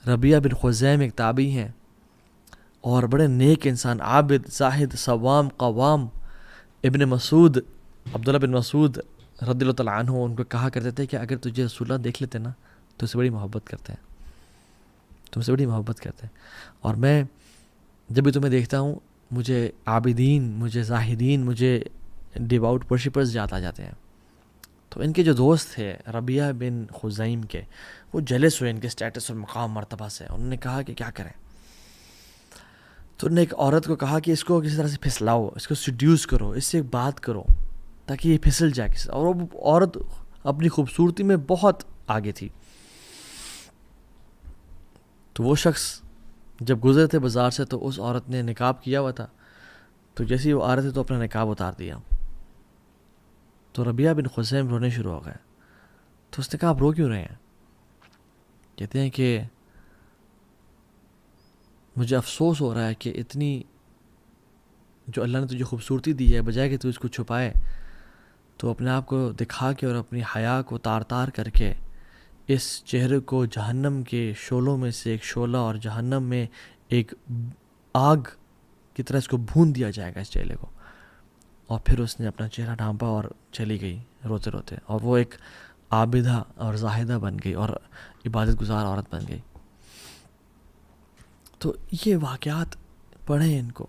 ربیہ بن خزیم ایک تابعی ہیں اور بڑے نیک انسان، عابد، زاہد، صوام، قوام. ابن مسعود، عبداللہ بن مسعود رضی اللہ تعالیٰ عنہ ان کو کہا کرتے تھے کہ اگر تجھے رسول اللہ دیکھ لیتے نا تو اسے بڑی محبت کرتے ہیں، تم سے بڑی محبت کرتے ہیں. اور میں جب بھی تمہیں دیکھتا ہوں مجھے عابدین، مجھے زاہدین، مجھے ڈیواؤٹ ورشپرز یاد آ جاتے ہیں. تو ان کے جو دوست تھے ربیہ بن خزیم کے، وہ جلس ہوئے ان کے سٹیٹس اور مقام مرتبہ سے. انہوں نے کہا کہ کیا کریں؟ تو انہوں نے ایک عورت کو کہا کہ اس کو کسی طرح سے پھسلاؤ، اس کو سیڈیوس کرو، اس سے بات کرو تاکہ یہ پھسل جائے کسی. اور وہ عورت اپنی خوبصورتی میں بہت آگے تھی. تو وہ شخص جب گزرے تھے بازار سے تو اس عورت نے نقاب کیا ہوا تھا، تو جیسے ہی وہ آ رہے تھے تو اپنا نقاب اتار دیا. تو ربیہ بن خزیم رونے شروع ہو گئے. تو اس نے کہا آپ رو کیوں رہے ہیں؟ کہتے ہیں کہ مجھے افسوس ہو رہا ہے کہ اتنی جو اللہ نے تجھے خوبصورتی دی ہے، بجائے کہ تو اس کو چھپائے تو اپنے آپ کو دکھا کے اور اپنی حیا کو تار تار کر کے اس چہرے کو جہنم کے شعلوں میں سے ایک شعلہ اور جہنم میں ایک آگ کی طرح اس کو بھون دیا جائے گا اس چہرے کو. اور پھر اس نے اپنا چہرہ ڈھانپا اور چلی گئی روتے روتے. اور وہ ایک عابدہ اور زاہدہ بن گئی اور عبادت گزار عورت بن گئی. تو یہ واقعات پڑھیں ان کو.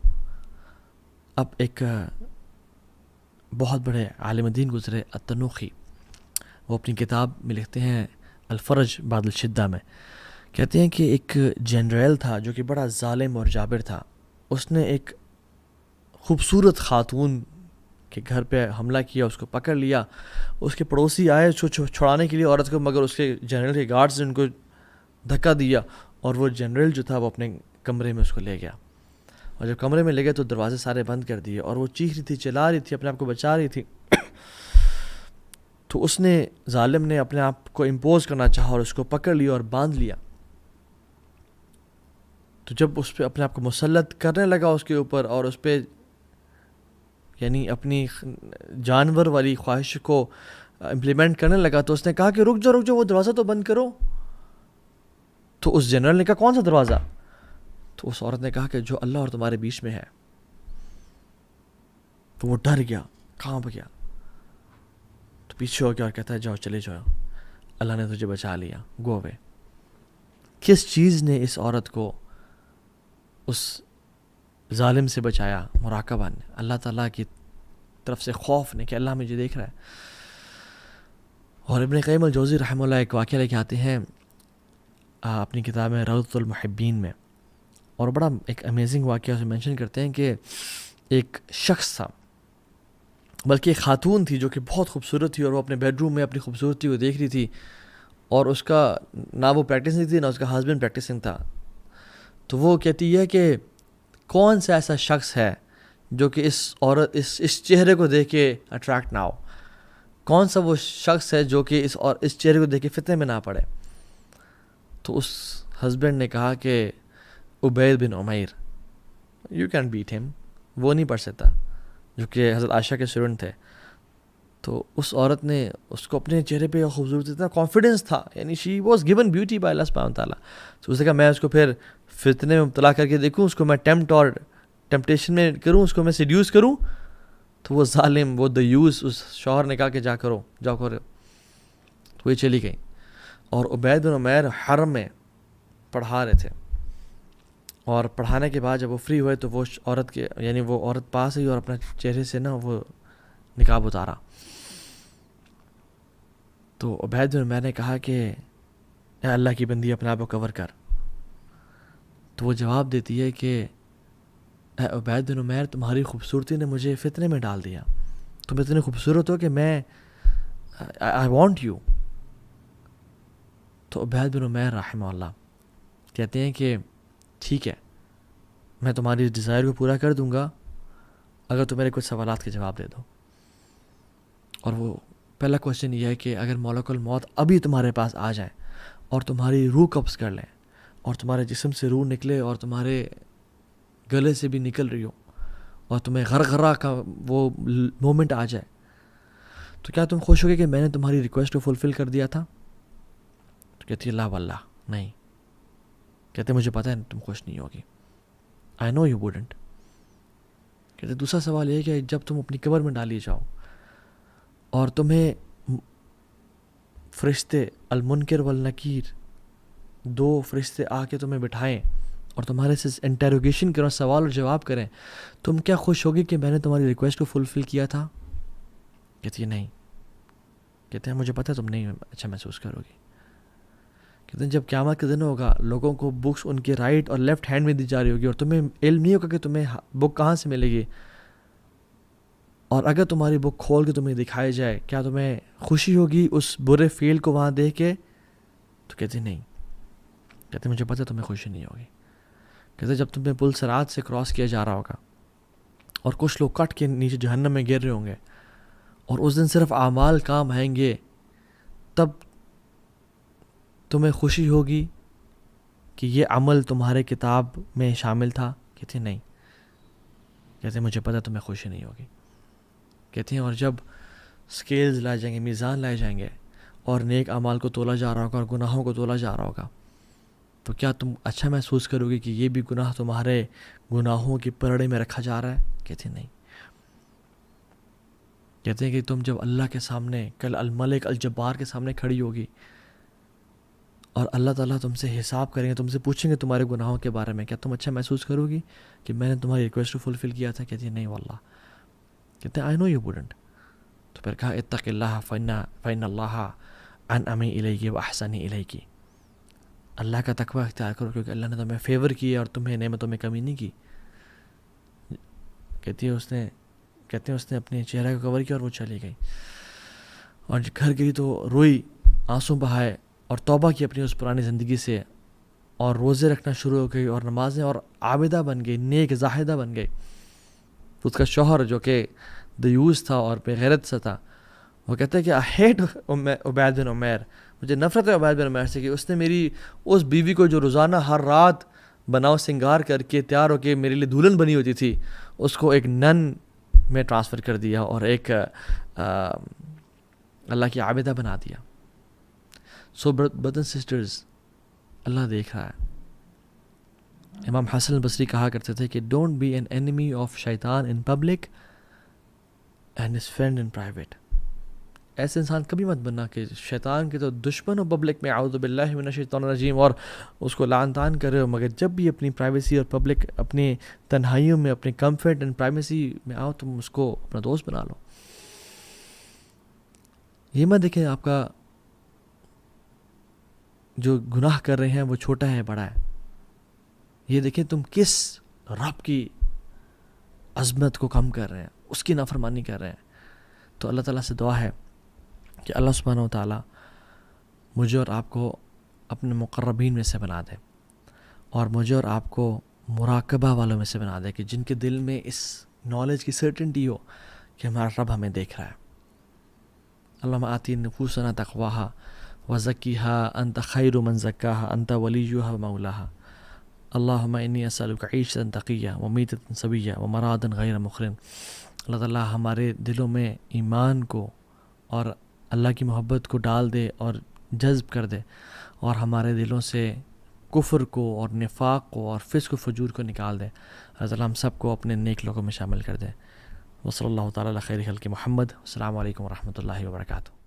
اب ایک بہت بڑے عالم دین گزرے التنوخی، وہ اپنی کتاب میں لکھتے ہیں الفرج بعد الشدہ میں، کہتے ہیں کہ ایک جنرل تھا جو کہ بڑا ظالم اور جابر تھا. اس نے ایک خوبصورت خاتون کے گھر پہ حملہ کیا، اس کو پکڑ لیا. اس کے پڑوسی آئے اس کو چھڑانے کے لیے عورت کو، مگر اس کے جنرل کے گارڈز نے ان کو دھکا دیا اور وہ جنرل جو تھا وہ اپنے کمرے میں اس کو لے گیا. اور جب کمرے میں لے گئے تو دروازے سارے بند کر دیے اور وہ چیخ رہی تھی، چلا رہی تھی، اپنے آپ کو بچا رہی تھی. تو اس نے ظالم نے اپنے آپ کو امپوز کرنا چاہا اور اس کو پکڑ لیا اور باندھ لیا. تو جب اس پہ اپنے آپ کو مسلط کرنے لگا اس کے اوپر اور اس پہ یعنی اپنی جانور والی خواہش کو امپلیمنٹ کرنے لگا، تو اس نے کہا کہ رک جاؤ وہ دروازہ تو بند کرو. تو اس جنرل نے کہا کون سا دروازہ؟ تو اس عورت نے کہا کہ جو اللہ اور تمہارے بیچ میں ہے. تو وہ ڈر گیا، کانپ گیا، تو پیچھے ہو گیا اور کہتا ہے جاؤ چلے جاؤ، اللہ نے تجھے بچا لیا، گو اوے. کس چیز نے اس عورت کو اس ظالم سے بچایا؟ مراقبہ نے، اللہ تعالیٰ کی طرف سے خوف نے کہ اللہ مجھے دیکھ رہا ہے. اور ابن قیم الجوزی رحمہ اللہ ایک واقعہ لے کے آتے ہیں اپنی کتاب میں روضۃ المحبین میں، اور بڑا ایک امیزنگ واقعہ اسے مینشن کرتے ہیں کہ ایک شخص تھا، بلکہ ایک خاتون تھی جو کہ بہت خوبصورت تھی، اور وہ اپنے بیڈ روم میں اپنی خوبصورتی کو دیکھ رہی تھی، اور اس کا نہ وہ پریکٹسنگ تھی نہ اس کا ہسبینڈ پریکٹسنگ تھا. تو وہ کہتی ہے کہ کون سا ایسا شخص ہے جو کہ اس چہرے کو دیکھ کے اٹریکٹ نہ ہو؟ کون سا وہ شخص ہے جو کہ اس چہرے کو دیکھ کے فتنے میں نہ پڑے؟ تو اس ہسبینڈ نے کہا کہ عبید بن عمیر، یو کین بیٹ ہم، وہ نہیں پڑھ سکتا، جو کہ حضرت عائشہ کے اسٹوڈنٹ تھے. تو اس عورت نے اس کو اپنے چہرے پہ خوبصورتی اتنا کانفیڈنس تھا، یعنی she was given beauty by اللہ سبحانہ تعالیٰ. تو اس نے کہا میں اس کو پھر فتنے میں مبتلا کر کے دیکھوں، اس کو میں ٹیمپٹیشن میں کروں، اس کو میں سیڈیوس کروں. تو وہ ظالم، وہ دیوس، اس شوہر نے کہا کہ جاؤ کرو. تو یہ چلی گئی، اور عبید بن عمیر حرم میں پڑھا رہے تھے، اور پڑھانے کے بعد جب وہ فری ہوئے تو وہ عورت پاس آئی اور اپنے چہرے سے نا وہ نقاب اتارا. تو عبید بن عمیر نے کہا کہ اے اللہ کی بندی اپنے آپ کو کور کر. تو وہ جواب دیتی ہے کہ اے عبید بن عمیر، تمہاری خوبصورتی نے مجھے فتنے میں ڈال دیا، تم اتنے خوبصورت ہو کہ میں آئی وانٹ یو. تو عبید بن عمیر رحمہ اللہ کہتے ہیں کہ ٹھیک ہے، میں تمہاری ڈیزائر کو پورا کر دوں گا اگر تم میرے کچھ سوالات کے جواب دے دو. اور وہ پہلا کوشچن یہ ہے کہ اگر ملک الموت ابھی تمہارے پاس آ جائیں اور تمہاری روح قبض کر لیں اور تمہارے جسم سے روح نکلے اور تمہارے گلے سے بھی نکل رہی ہو اور تمہیں غرغرہ کا وہ مومنٹ آ جائے، تو کیا تم خوش ہوگے کہ میں نے تمہاری ریکویسٹ کو فلفل کر دیا تھا؟ تو کہتی ہے لا واللہ نہیں، کہتے مجھے پتہ ہے تم خوش نہیں ہوگی. آئی نو یو ووڈنٹ. کہتے دوسرا سوال یہ کہ جب تم اپنی قبر میں ڈالی جاؤ اور تمہیں فرشتے المنکر والنکیر 2 فرشتے آ کے تمہیں بٹھائیں اور تمہارے سے انٹیروگیشن کریں، سوال اور جواب کریں، تم کیا خوش ہوگی کہ میں نے تمہاری ریکویسٹ کو فلفل کیا تھا؟ کہتی ہے نہیں. کہتے ہیں مجھے پتہ ہے تم نہیں اچھا محسوس کرو گی. کہتے ہیں جب قیامت کا دن ہوگا لوگوں کو بکس ان کے رائٹ اور لیفٹ ہینڈ میں دی جا رہی ہوگی اور تمہیں علم نہیں ہوگا کہ تمہیں بک کہاں سے ملے گی، اور اگر تمہاری بک کھول کے تمہیں دکھائی جائے کیا تمہیں خوشی ہوگی اس برے فیل کو وہاں دیکھ کے؟ تو کہتے نہیں. کہتے مجھے پتہ ہے تمہیں خوشی نہیں ہوگی. کہتے جب تمہیں پل صراط سے کراس کیا جا رہا ہوگا اور کچھ لوگ کٹ کے نیچے جہنم میں گر رہے ہوں گے اور اس دن صرف اعمال کام آئیں گے، تب تمہیں خوشی ہوگی کہ یہ عمل تمہارے کتاب میں شامل تھا؟ کہتے نہیں. کہتے مجھے پتہ تمہیں خوشی نہیں ہوگی. کہتے ہیں اور جب سکیلز لائے جائیں گے، میزان لائے جائیں گے اور نیک اعمال کو تولا جا رہا ہوگا اور گناہوں کو تولا جا رہا ہوگا، تو کیا تم اچھا محسوس کرو گی کہ یہ بھی گناہ تمہارے گناہوں کی پرڑے میں رکھا جا رہا ہے؟ کہتے نہیں. کہتے ہیں کہ تم جب اللہ کے سامنے کل الملک الجبار کے سامنے کھڑی ہوگی اور اللہ تعالیٰ تم سے حساب کریں گے، تم سے پوچھیں گے تمہارے گناہوں کے بارے میں، کیا تم اچھا محسوس کرو گی کہ میں نے تمہاری ریکویسٹ کو فلفل کیا تھا؟ کہتی ہے نہیں واللہ. کہتے ہیں آئی نو یو ووڈنٹ. تو پھر کہا اتق اللہ فإن اللہ انعم الیک واحسن الیک. اللہ کا تقوی اختیار کرو کیونکہ اللہ نے تمہیں فیور کیا اور تمہیں نعمتوں میں کمی نہیں کی. کہتے ہیں اس نے اپنے چہرہ کو کور کیا اور وہ چلی گئی اور گھر گئی تو روئی، آنسو بہائے اور توبہ کی اپنی اس پرانی زندگی سے اور روزے رکھنا شروع ہو گئی اور نمازیں اور عابدہ بن گئی، نیک زاہدہ بن گئی. اس کا شوہر جو کہ دیوس تھا اور بے غیرت سے تھا، وہ کہتا ہے کہ آئی ہیٹ عبید بن عمیر، مجھے نفرت ہے عبید بن عمیر سے کہ اس نے میری اس بیوی کو جو روزانہ ہر رات بناؤ سنگار کر کے تیار ہو کے میرے لیے دلہن بنی ہوتی تھی، اس کو ایک نن میں ٹرانسفر کر دیا اور ایک اللہ کی عابدہ بنا دیا. سو برادرز اینڈ سسٹرز، اللہ دیکھ رہا ہے. امام حسن البصری کہا کرتے تھے کہ don't be an enemy of شیطان in public and his friend in private. ایسے انسان کبھی مت بننا کہ شیطان کے تو دشمن ہو پبلک میں، اعوذ باللہ من الشیطان الرجیم، اور اس کو لعن طعن کر رہے ہو، مگر جب بھی اپنی پرائیویسی اور پبلک اپنی تنہائیوں میں اپنے کمفرٹ اینڈ پرائیویسی میں آؤ، تم اس کو اپنا دوست بنا لو. یہ مت دیکھیں آپ کا جو گناہ کر رہے ہیں وہ چھوٹا ہے بڑا ہے. یہ دیکھیں تم کس رب کی عظمت کو کم کر رہے ہیں، اس کی نافرمانی کر رہے ہیں. تو اللہ تعالیٰ سے دعا ہے کہ اللہ سبحانہ و تعالیٰ مجھے اور آپ کو اپنے مقربین میں سے بنا دے اور مجھے اور آپ کو مراقبہ والوں میں سے بنا دے کہ جن کے دل میں اس نالج کی سرٹنٹی ہو کہ ہمارا رب ہمیں دیکھ رہا ہے. اللہم آتی نفوسنا تقواہا وزکیہا انت خیر من زکاہا انت ولیہا ومولاہا. اللہم انی اسألک عیشتا تقیہ ومیتتا سویہ ومرادا غیر مخرن. اللہ تعالیٰ ہمارے دلوں میں ایمان کو اور اللہ کی محبت کو ڈال دے اور جذب کر دے، اور ہمارے دلوں سے کفر کو اور نفاق کو اور فسق و فجور کو نکال دے. اللہ تعالیٰ ہم سب کو اپنے نیک لوگوں میں شامل کر دے. وصلی اللہ تعالیٰ علی خیر خلق محمد. السلام علیکم ورحمۃ اللہ وبرکاتہ.